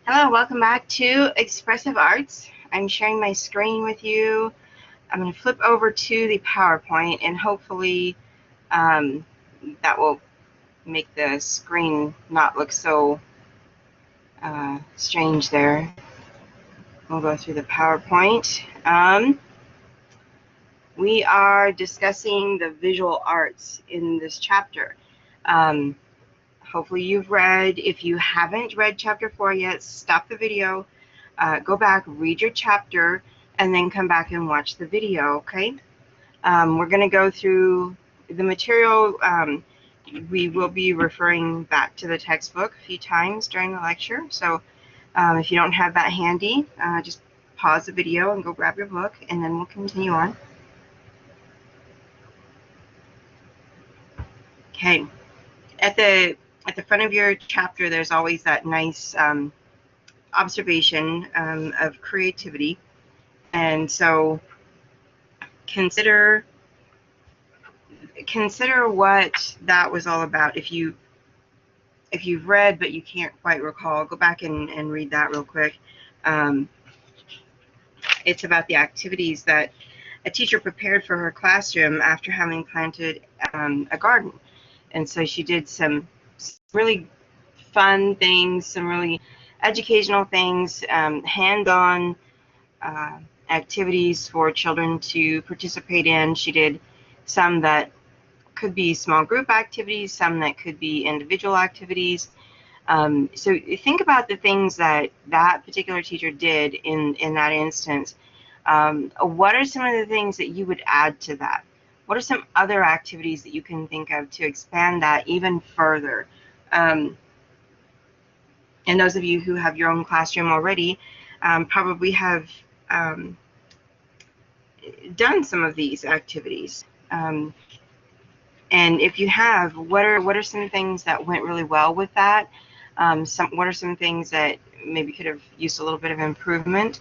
Hello, welcome back to Expressive Arts. I'm sharing my screen with you. I'm going to flip over to the PowerPoint and hopefully that will make the screen not look so strange there. We'll go through the PowerPoint. We are discussing the visual arts in this chapter. Um, Hopefully you've read. If you haven't read chapter 4 yet, stop the video, go back, read your chapter, and then come back and watch the video, okay? We're going to go through the material. We will be referring back to the textbook a few times during the lecture, so if you don't have that handy, just pause the video and go grab your book, and then we'll continue on. Okay, at the front of your chapter, there's always that nice observation of creativity, and so consider what that was all about. If you've read but you can't quite recall, go back and read that real quick. It's about the activities that a teacher prepared for her classroom after having planted a garden. And so she did some really fun things, some really educational things, hands-on activities for children to participate in. She did some that could be small group activities, some that could be individual activities. So think about the things that particular teacher did in that instance. What are some of the things that you would add to that? What are some other activities that you can think of to expand that even further? And those of you who have your own classroom already probably have done some of these activities. And if you have, what are some things that went really well with that? What are some things that maybe could have used a little bit of improvement?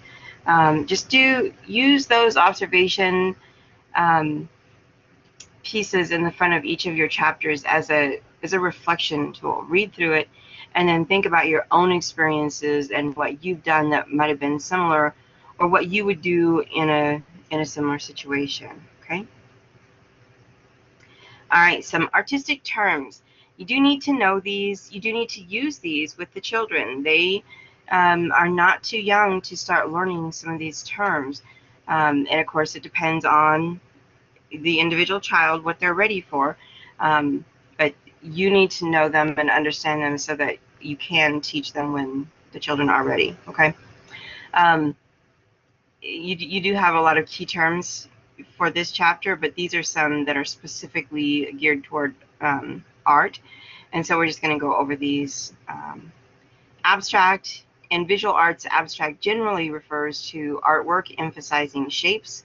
Just use those observation pieces in the front of each of your chapters as a reflection tool. Read through it and then think about your own experiences and what you've done that might have been similar, or what you would do in a similar situation. Okay. All right, some artistic terms. You do need to know these. You do need to use these with the children. They are not too young to start learning some of these terms. And of course, it depends on the individual child, what they're ready for. But you need to know them and understand them so that you can teach them when the children are ready, okay? You do have a lot of key terms for this chapter, but these are some that are specifically geared toward art, and so we're just going to go over these. Abstract. In visual arts, abstract generally refers to artwork emphasizing shapes,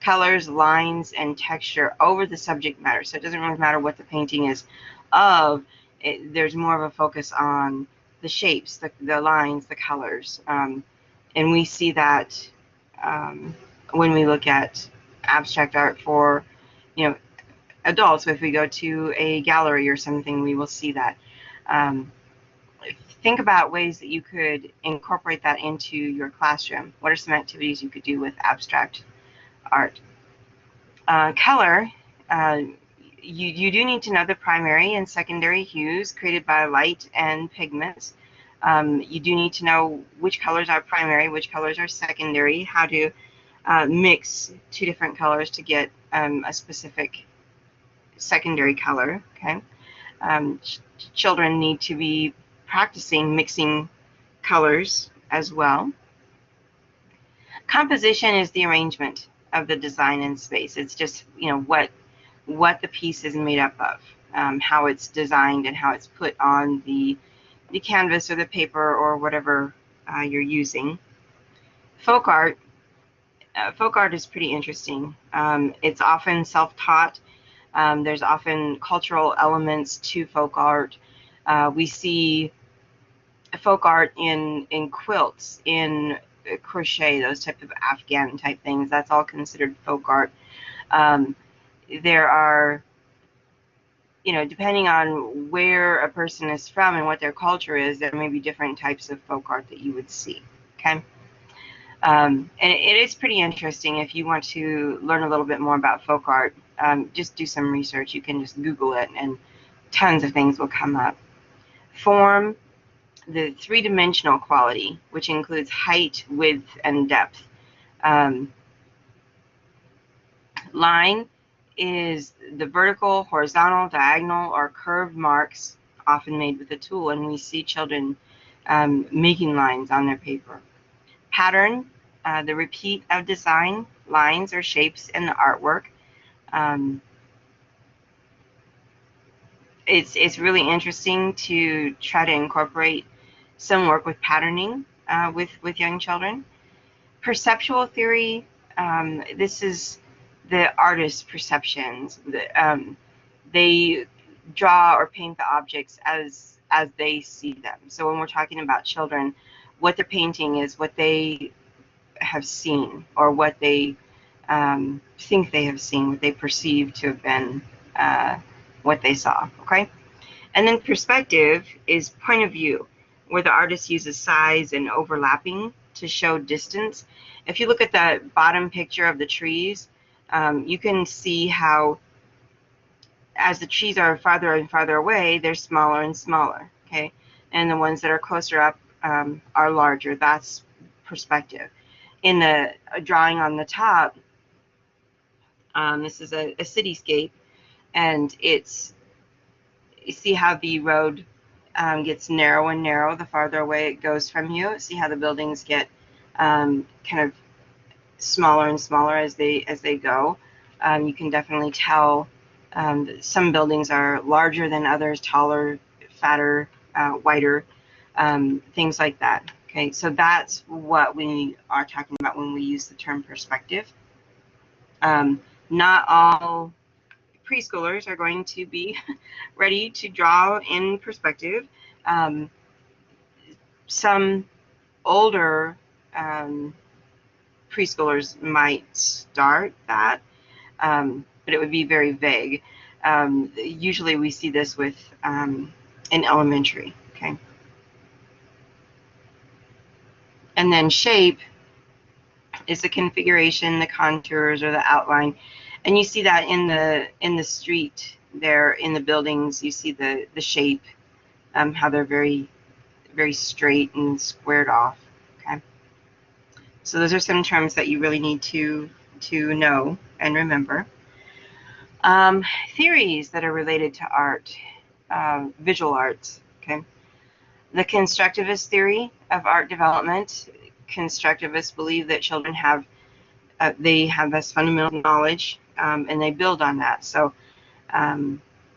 colors, lines, and texture over the subject matter. So it doesn't really matter what the painting is of. There's more of a focus on the shapes, the lines, the colors, and we see that when we look at abstract art for, adults. If we go to a gallery or something, we will see that. Think about ways that you could incorporate that into your classroom. What are some activities you could do with abstract art? Color. You do need to know the primary and secondary hues created by light and pigments. You do need to know which colors are primary, which colors are secondary, how to mix two different colors to get a specific secondary color. Okay, children need to be practicing mixing colors as well. Composition is the arrangement of the design in space. It's just what the piece is made up of, how it's designed and how it's put on the canvas or the paper or whatever you're using. Folk art. Folk art is pretty interesting. It's often self-taught. There's often cultural elements to folk art. We see folk art in quilts, in crochet, those type of Afghan type things. That's all considered folk art. There are you know, depending on where a person is from and what their culture is, there may be different types of folk art that you would see. Okay. And it is pretty interesting. If you want to learn a little bit more about folk art, just do some research. You can just Google it and tons of things will come up. Form, the three-dimensional quality, which includes height, width, and depth. Line is the vertical, horizontal, diagonal, or curved marks often made with a tool, and we see children making lines on their paper. Pattern, the repeat of design, lines or shapes in the artwork. It's really interesting to try to incorporate some work with patterning with young children. Perceptual theory, this is the artist's perceptions. They draw or paint the objects as they see them. So when we're talking about children, what they're painting is what they have seen, or what they think they have seen, what they perceive to have been what they saw. Okay, and then perspective is point of view, where the artist uses size and overlapping to show distance. If you look at the bottom picture of the trees, you can see how as the trees are farther and farther away, they're smaller and smaller, okay? And the ones that are closer up are larger. That's perspective. In the drawing on the top, this is a cityscape, and it's, you see how the road gets narrow and narrow the farther away it goes from you. See how the buildings get kind of smaller and smaller as they go. You can definitely tell some buildings are larger than others, taller, fatter, wider, things like that. Okay, so that's what we are talking about when we use the term perspective. Not all preschoolers are going to be ready to draw in perspective. Some older preschoolers might start that, but it would be very vague. Usually we see this with in elementary, okay? And then shape is the configuration, the contours, or the outline. And you see that in the street there, in the buildings, you see the shape, how they're very, very straight and squared off, okay? So those are some terms that you really need to know and remember. Theories that are related to art, visual arts, okay? The constructivist theory of art development. Constructivists believe that children have they have this fundamental knowledge, and they build on that. So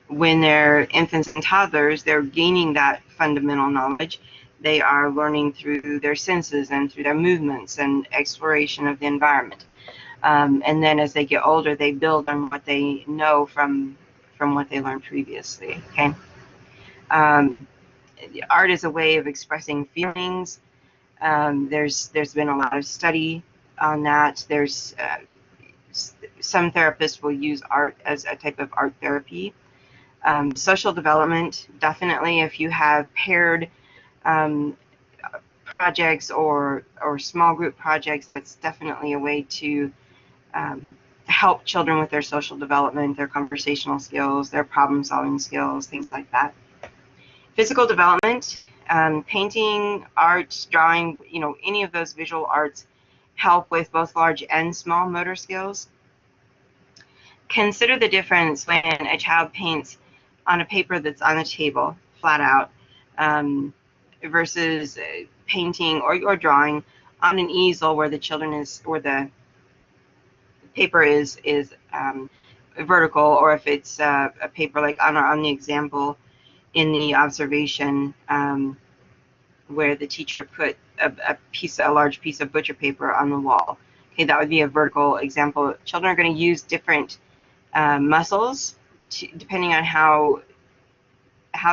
when they're infants and toddlers, they're gaining that fundamental knowledge. They are learning through their senses and through their movements and exploration of the environment. And then as they get older, they build on what they know from what they learned previously. Okay. Art is a way of expressing feelings. There's been a lot of study on that. There's some therapists will use art as a type of art therapy. Social development, definitely, if you have paired projects or small group projects, that's definitely a way to help children with their social development, their conversational skills, their problem solving skills, things like that. Physical development, painting, art, drawing, you know, any of those visual arts help with both large and small motor skills. Consider the difference when a child paints on a paper that's on a table, flat out, versus painting or drawing on an easel where the paper is vertical, or if it's a paper like on the example in the observation where the teacher put a large piece of butcher paper on the wall. Okay, that would be a vertical example. Children are going to use different muscles depending on how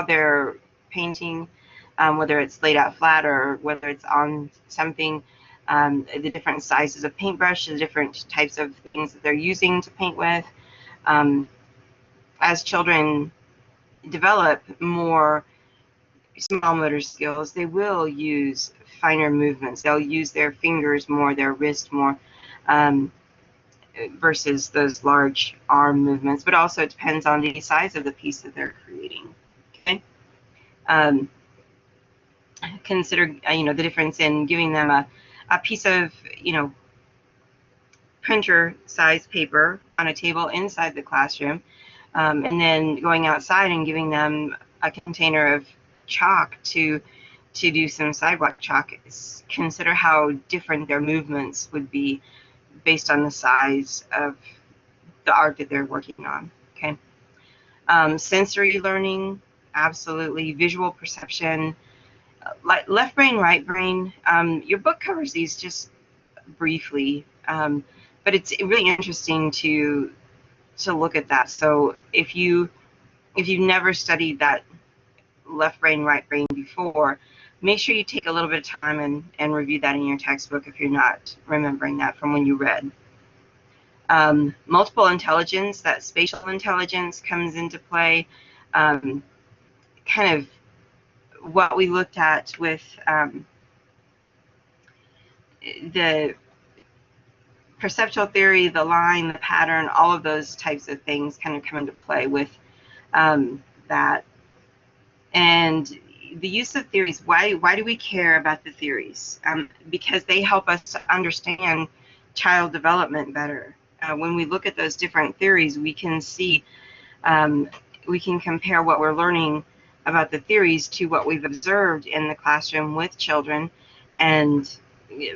they're painting, whether it's laid out flat or whether it's on something. The different sizes of paintbrush, the different types of things that they're using to paint with. As children develop more small motor skills, they will use finer movements. They'll use their fingers more, their wrist more, versus those large arm movements. But also it depends on the size of the piece that they're creating. Okay. Consider the difference in giving them a piece of printer size paper on a table inside the classroom, and then going outside and giving them a container of chalk to do some sidewalk chalk. Consider how different their movements would be based on the size of the art that they're working on. Okay. Sensory learning, absolutely. Visual perception, left brain, right brain. Your book covers these just briefly, but it's really interesting to look at that. So if you've never studied that left brain, right brain before, make sure you take a little bit of time and review that in your textbook if you're not remembering that from when you read. Multiple intelligence, that spatial intelligence comes into play. Kind of what we looked at with the perceptual theory, the line, the pattern, all of those types of things kind of come into play with that. And the use of theories, why do we care about the theories? Because they help us to understand child development better. When we look at those different theories, we can see, we can compare what we're learning about the theories to what we've observed in the classroom with children, and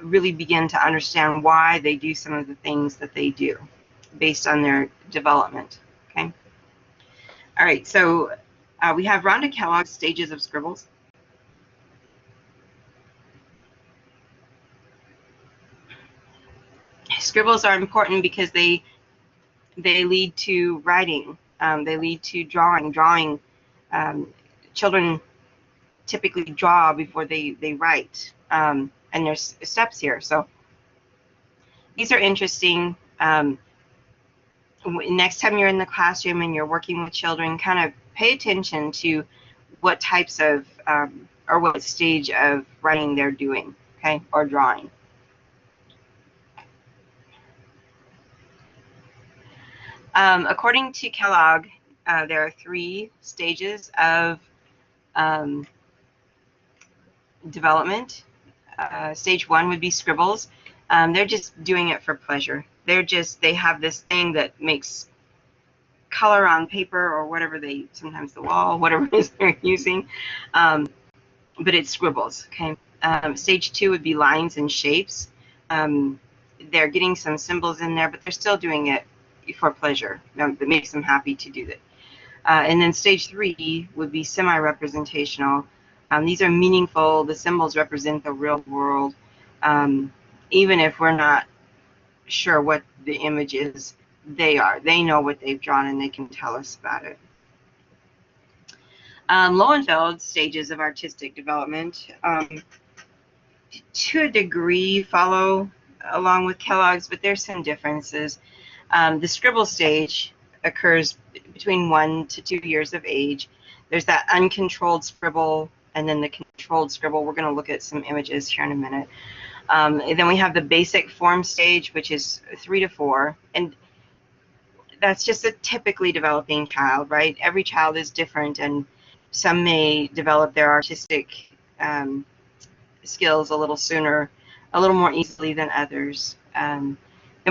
really begin to understand why they do some of the things that they do based on their development. Okay. All right, so we have Rhonda Kellogg's Stages of Scribbles. Scribbles are important because they lead to writing. They lead to drawing. Children typically draw before they write, and there's steps here. So these are interesting. Next time you're in the classroom and you're working with children, kind of pay attention to what types of or what stage of writing they're doing, okay, or drawing. According to Kellogg, there are 3 stages of development. Stage 1 would be scribbles. They're just doing it for pleasure. They have this thing that makes color on paper or whatever sometimes the wall, whatever it is they're using, but it's scribbles. Okay. Stage 2 would be lines and shapes. They're getting some symbols in there, but they're still doing it for pleasure. That makes them happy to do that. And then stage 3 would be semi-representational. These are meaningful. The symbols represent the real world. Even if we're not sure what the image is, they know what they've drawn and they can tell us about it. Lowenfeld's stages of artistic development, to a degree, follow along with Kellogg's, but there's some differences. The scribble stage occurs between 1 to 2 years of age. There's that uncontrolled scribble and then the controlled scribble. We're going to look at some images here in a minute. And then we have the basic form stage, which is 3 to 4, and that's just a typically developing child, right? Every child is different, and some may develop their artistic skills a little sooner, a little more easily than others. Then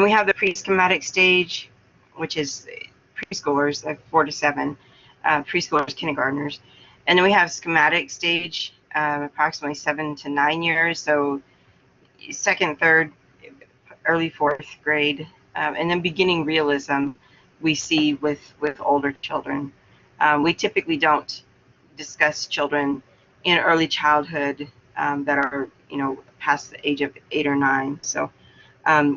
we have the pre-schematic stage, which is preschoolers, 4 to 7, preschoolers, kindergartners. And then we have schematic stage, approximately 7 to 9 years, so 2nd, 3rd, early 4th grade, and then beginning realism we see with older children. We typically don't discuss children in early childhood that are past the age of 8 or 9, so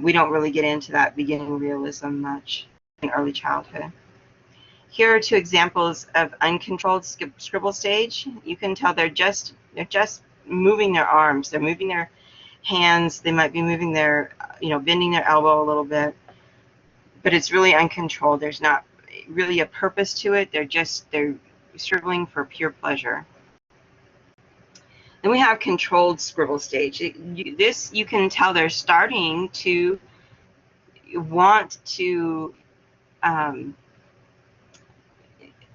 we don't really get into that beginning realism much in early childhood. Here are 2 examples of uncontrolled scribble stage. You can tell they're just moving their arms, they're moving their hands, they might be moving their, bending their elbow a little bit, but it's really uncontrolled. There's not really a purpose to it. They're scribbling for pure pleasure. Then we have controlled scribble stage. This, you can tell they're starting to want to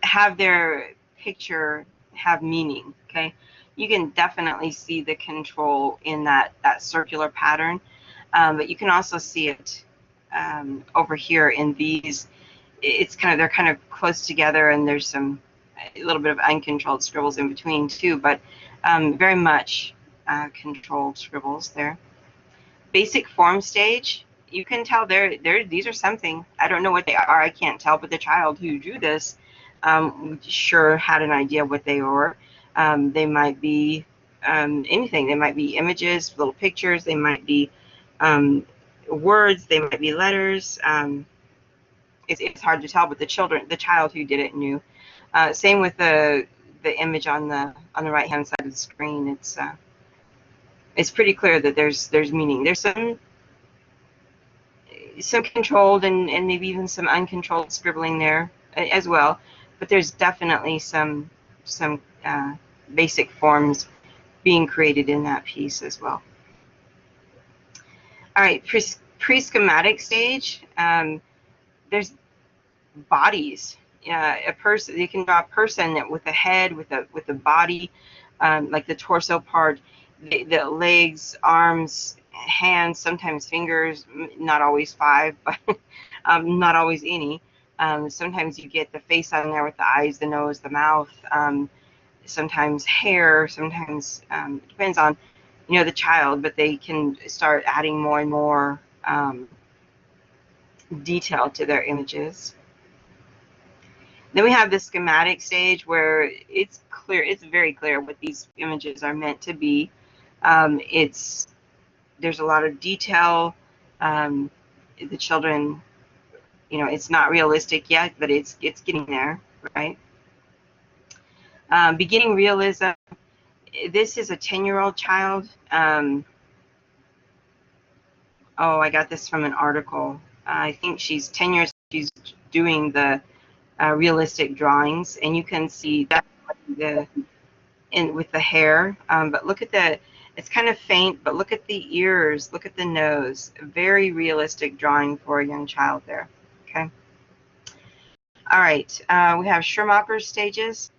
have their picture have meaning. Okay, you can definitely see the control in that circular pattern, but you can also see it over here in these. It's kind of, they're kind of close together, and there's a little bit of uncontrolled scribbles in between too, but very much controlled scribbles there. Basic form stage, you can tell these are something. I don't know what they are, I can't tell, but the child who drew this sure had an idea what they were. They might be anything. They might be images, little pictures, they might be words, they might be letters. It's hard to tell, but the child who did it knew. Same with the image on the right hand side of the screen. It's pretty clear that there's meaning. There's some controlled and maybe even some uncontrolled scribbling there as well, but there's definitely some basic forms being created in that piece as well. All right, pre-schematic stage. There's bodies. A person, you can draw a person with a head, with a body, like the torso part, the legs, arms, hands, sometimes fingers, not always 5, but not always any. Sometimes you get the face on there with the eyes, the nose, the mouth, sometimes hair, sometimes it depends on the child, but they can start adding more and more detail to their images. Then we have the schematic stage, where it's clear, it's very clear what these images are meant to be. There's a lot of detail. The children, it's not realistic yet, but it's getting there, right? Beginning realism. This is a 10-year-old child. Oh, I got this from an article. I think she's 10 years. She's doing the realistic drawings, and you can see that with the hair. But look at it's kind of faint, but look at the ears, look at the nose. Very realistic drawing for a young child there. Okay. All right, we have Schirmacher stages.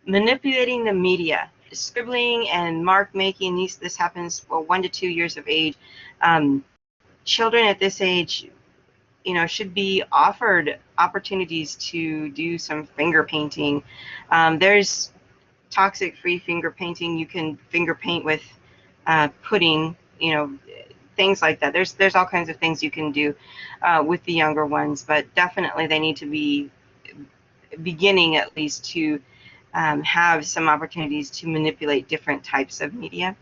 Manipulating the media, scribbling and mark making. This happens 1 to 2 years of age. Children at this age, should be offered opportunities to do some finger painting. There's toxic-free finger painting. You can finger paint with pudding, things like that. There's all kinds of things you can do with the younger ones, but definitely they need to be beginning at least to have some opportunities to manipulate different types of media,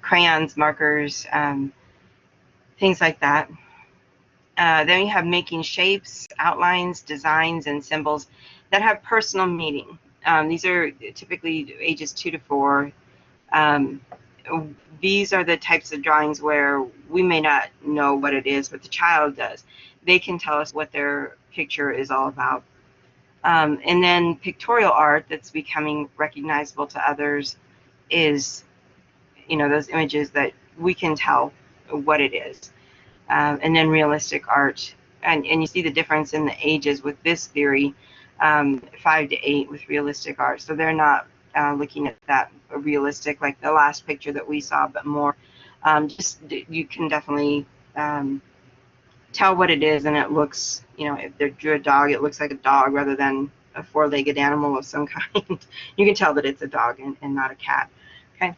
crayons, markers, things like that. Then you have making shapes, outlines, designs, and symbols that have personal meaning. These are typically ages 2 to 4. These are the types of drawings where we may not know what it is, but the child does. They can tell us what their picture is all about. And then pictorial art that's becoming recognizable to others is, those images that we can tell what it is. And then realistic art. And you see the difference in the ages with this theory, 5 to 8 with realistic art. So they're not looking at that realistic like the last picture that we saw, but more just you can definitely tell what it is, and it looks, if they drew a dog, it looks like a dog rather than a 4-legged animal of some kind. You can tell that it's a dog and not a cat. Okay.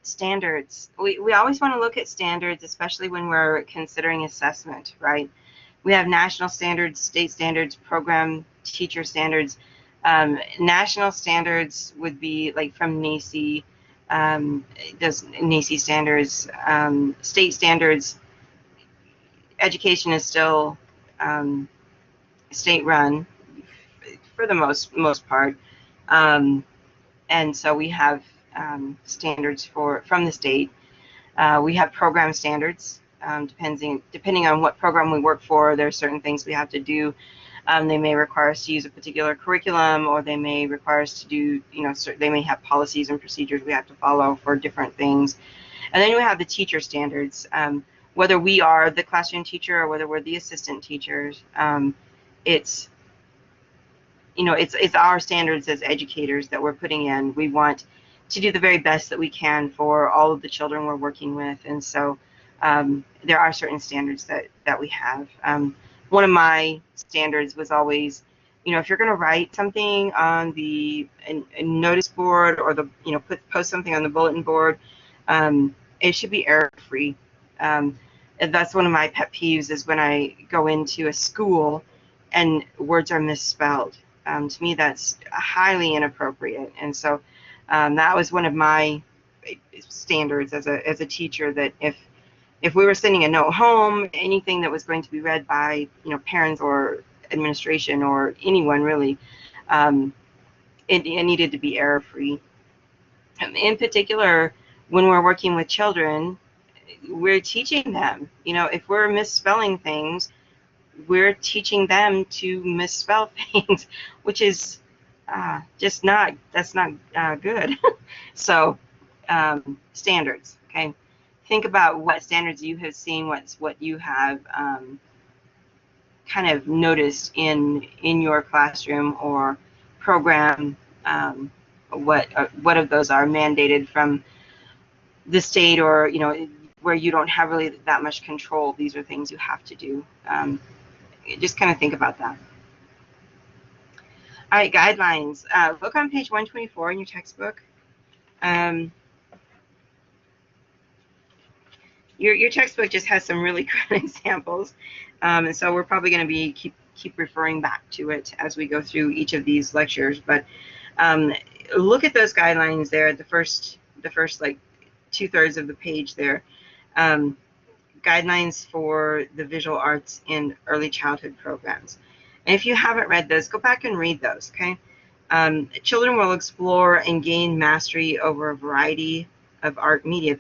Standards. We always want to look at standards, especially when we're considering assessment, right? We have national standards, state standards, program teacher standards. National standards would be like from NAEYC, does NAEYC standards. State standards, education is still state-run for the most part, and so we have standards from the state. We have program standards. Depending on what program we work for, there are certain things we have to do. They may require us to use a particular curriculum, or they may require us to do, they may have policies and procedures we have to follow for different things. And then we have the teacher standards. Whether we are the classroom teacher or whether we're the assistant teachers, it's our standards as educators that we're putting in. We want to do the very best that we can for all of the children we're working with, and so there are certain standards that we have. One of my standards was always, if you're going to write something on the notice board, or post something on the bulletin board, it should be error-free. And that's one of my pet peeves, is when I go into a school and words are misspelled. To me, that's highly inappropriate, and so that was one of my standards as a teacher, that if we were sending a note home, anything that was going to be read by parents or administration or anyone really, it needed to be error-free. In particular, when we're working with children, we're teaching them. If we're misspelling things, we're teaching them to misspell things, which is just not good. So standards, okay? Think about what standards you have seen, what you have kind of noticed in your classroom or program. What of those are mandated from the state, or where you don't have really that much control. These are things you have to do. Just kind of think about that. All right, guidelines. Look on page 124 in your textbook. Your textbook just has some really good examples, and so we're probably going to be keep referring back to it as we go through each of these lectures. But look at those guidelines there. The first like 2/3 of the page there. Guidelines for the visual arts in early childhood programs. And if you haven't read those, go back and read those, okay? Children will explore and gain mastery over a variety of art media.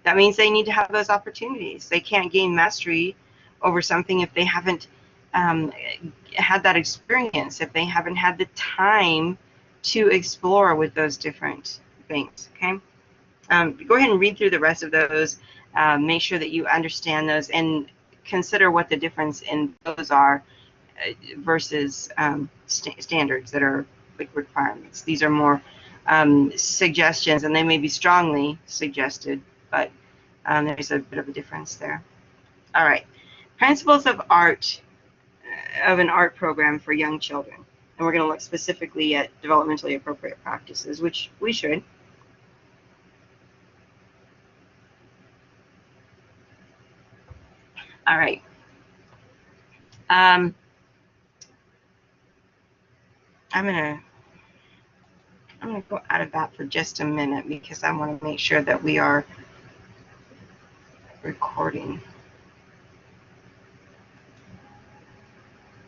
That means they need to have those opportunities. They can't gain mastery over something if they haven't had that experience, if they haven't had the time to explore with those different things, okay? Go ahead and read through the rest of those. Make sure that you understand those and consider what the difference in those are versus standards that are like requirements. These are more suggestions, and they may be strongly suggested, but there's a bit of a difference there. All right, principles of art, of an art program for young children. And we're going to look specifically at developmentally appropriate practices, which we should. All right. I'm gonna go out of that for just a minute, because I want to make sure that we are recording.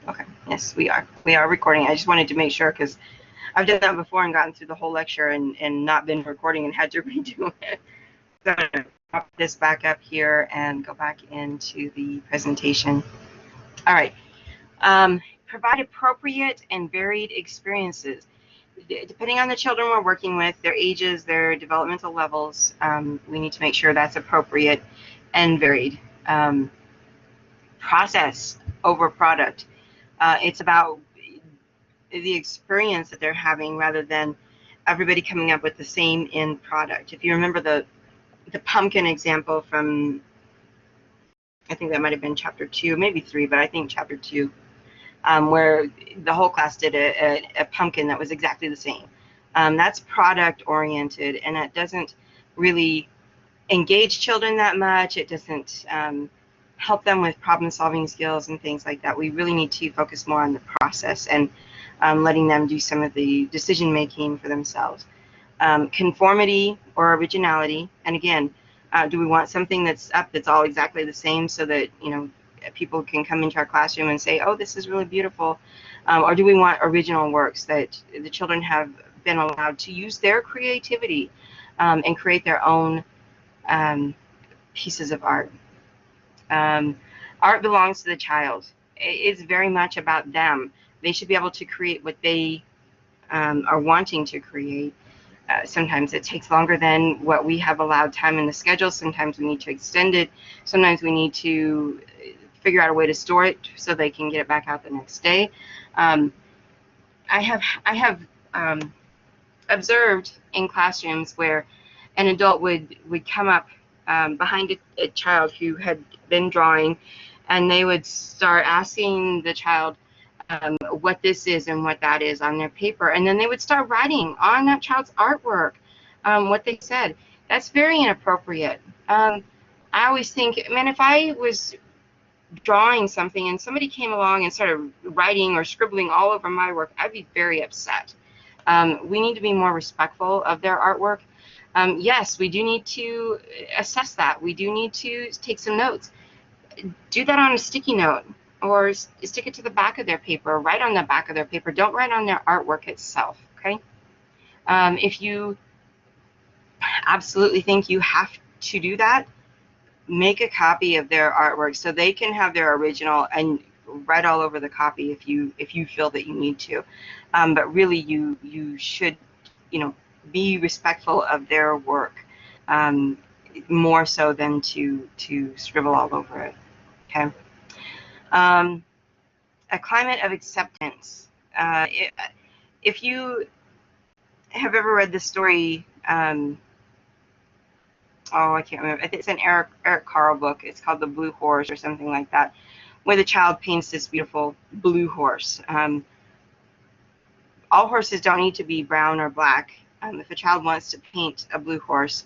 Okay, yes, we are recording. I just wanted to make sure, because I've done that before and gotten through the whole lecture and not been recording and had to redo it. So I'm going to pop this back up here and go back into the presentation. All right. Provide appropriate and varied experiences. Depending on the children we're working with, their ages, their developmental levels, we need to make sure that's appropriate and varied. Process over product. It's about the experience that they're having rather than everybody coming up with the same end product. If you remember the pumpkin example from, I think that might have been chapter 2, maybe 3, but I think chapter 2, where the whole class did a pumpkin that was exactly the same. That's product oriented, and it doesn't really engage children that much. It doesn't help them with problem solving skills and things like that. We really need to focus more on the process and letting them do some of the decision making for themselves. Conformity or originality, and again, do we want something that's all exactly the same so that people can come into our classroom and say, oh, this is really beautiful, or do we want original works that the children have been allowed to use their creativity and create their own pieces of art. Art belongs to the child, is very much about them. They should be able to create what they are wanting to create. Sometimes it takes longer than what we have allowed time in the schedule. Sometimes we need to extend it. Sometimes we need to figure out a way to store it so they can get it back out the next day. I have observed in classrooms where an adult would come up behind a child who had been drawing, and they would start asking the child what this is and what that is on their paper, and then they would start writing on that child's artwork what they said. That's very inappropriate. I always think, man, if I was drawing something and somebody came along and started writing or scribbling all over my work, I'd be very upset. We need to be more respectful of their artwork. Yes, we do need to assess that. We do need to take some notes. Do that on a sticky note, or stick it to the back of their paper, or write on the back of their paper. Don't write on their artwork itself, okay? If you absolutely think you have to do that, make a copy of their artwork so they can have their original and write all over the copy if you feel that you need to. But really, you should, be respectful of their work, more so than to scribble all over it. Okay. A climate of acceptance. If you have ever read the story, I can't remember. I think it's an Eric Carle book. It's called The Blue Horse or something like that, where the child paints this beautiful blue horse. All horses don't need to be brown or black. If a child wants to paint a blue horse,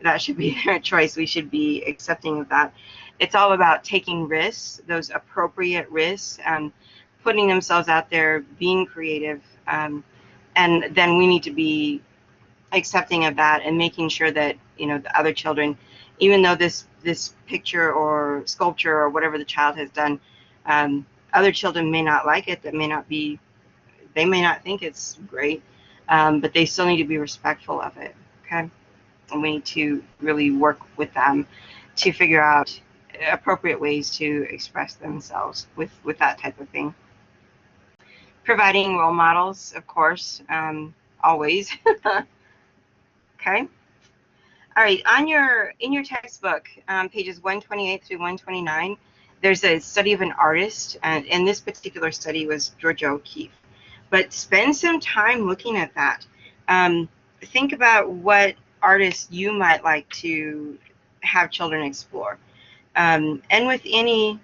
that should be their choice. We should be accepting of that. It's all about taking risks, those appropriate risks, putting themselves out there, being creative, and then we need to be accepting of that and making sure that the other children, even though this picture or sculpture or whatever the child has done, other children may not like it, they may not think it's great, but they still need to be respectful of it. Okay. And we need to really work with them to figure out appropriate ways to express themselves with that type of thing. Providing role models, of course, always. Okay. All right. In your textbook, pages 128 through 129, there's a study of an artist, and this particular study was Georgia O'Keeffe. But spend some time looking at that. Think about what artists you might like to have children explore. And with any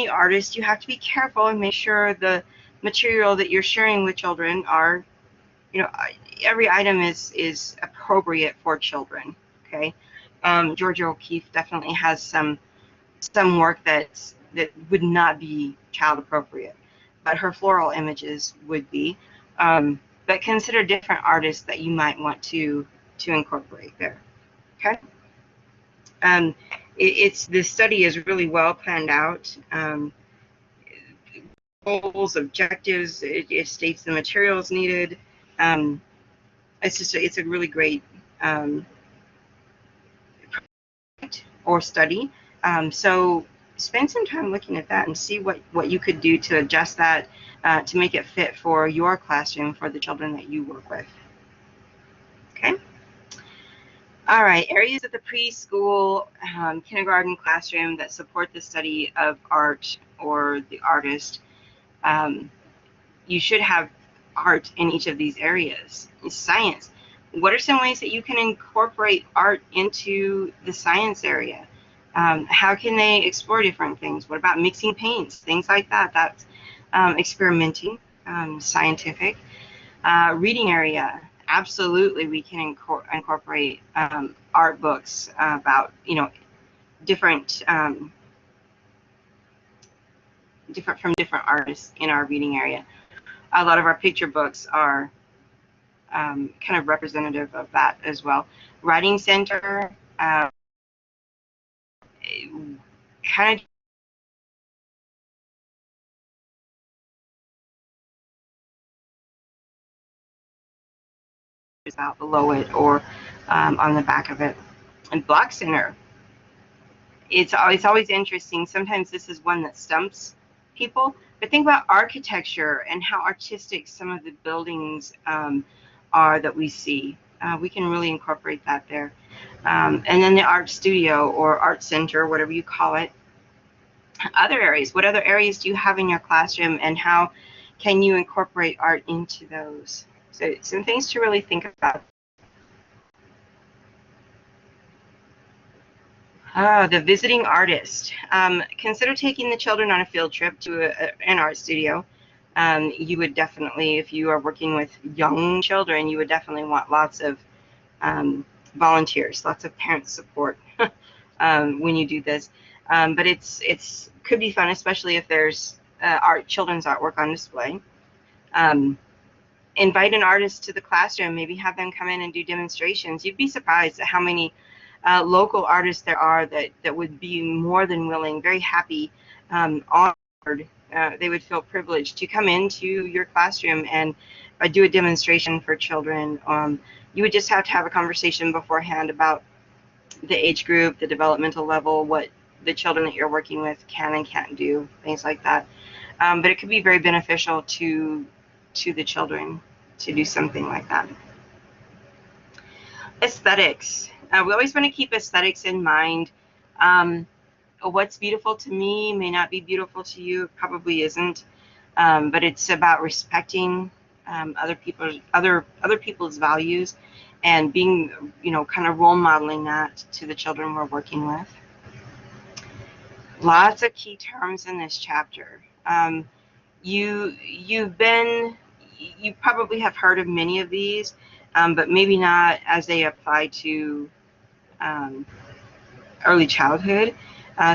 artist, you have to be careful and make sure the material that you're sharing with children are, every item is appropriate for children. Okay. Georgia O'Keeffe definitely has some work that would not be child appropriate, but her floral images would be. But consider different artists that you might want to incorporate there. Okay. This study is really well planned out. Goals, objectives. It states the materials needed. It's a really great project or study. So spend some time looking at that and see what you could do to adjust that to make it fit for your classroom, for the children that you work with. Okay. All right, areas of the preschool, kindergarten classroom that support the study of art or the artist. You should have art in each of these areas. Science. What are some ways that you can incorporate art into the science area? How can they explore different things? What about mixing paints? Things like that. That's experimenting, scientific. Reading area. Absolutely, we can incorporate art books about different from different artists in our reading area. A lot of our picture books are kind of representative of that as well. Writing center, kind of out below it or on the back of it. And block center. it's always interesting. Sometimes this is one that stumps people, but think about architecture and how artistic some of the buildings are that we see. We can really incorporate that there. And then the art studio or art center, whatever you call it. Other areas, what other areas do you have in your classroom, and how can you incorporate art into those? So some things to really think about. The visiting artist. Consider taking the children on a field trip to an art studio. You would definitely, if you are working with young children, you would definitely want lots of volunteers, lots of parent support when you do this. But it's could be fun, especially if there's children's artwork on display. Invite an artist to the classroom, maybe have them come in and do demonstrations. You'd be surprised at how many local artists there are that would be more than willing, very happy, honored. They would feel privileged to come into your classroom and do a demonstration for children. You would just have to have a conversation beforehand about the age group, the developmental level, what the children that you're working with can and can't do, things like that. But it could be very beneficial to the children to do something like that. Aesthetics. We always want to keep aesthetics in mind. What's beautiful to me may not be beautiful to you. It probably isn't. But it's about respecting other people's values and being, kind of role modeling that to the children we're working with. Lots of key terms in this chapter. You probably have heard of many of these, but maybe not as they apply to early childhood.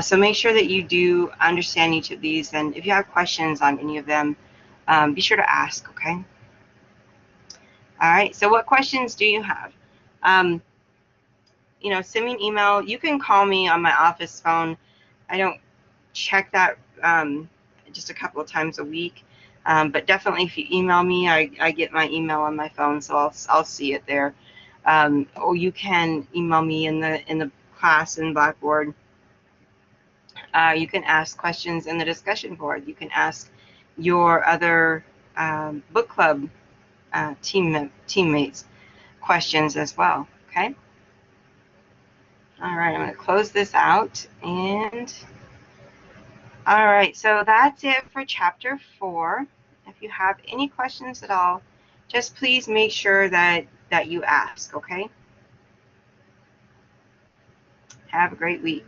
So make sure that you do understand each of these, and if you have questions on any of them, be sure to ask, okay? All right, so what questions do you have? Send me an email. You can call me on my office phone. I don't check that just a couple of times a week, but definitely if you email me, I get my email on my phone, so I'll see it there. Or you can email me in the class in Blackboard. You can ask questions in the discussion board. You can ask your other book club teammates questions as well. Okay. All right, I'm going to close this out. And all right, so that's it for chapter 4. If you have any questions at all, just please make sure that you ask, okay? Have a great week.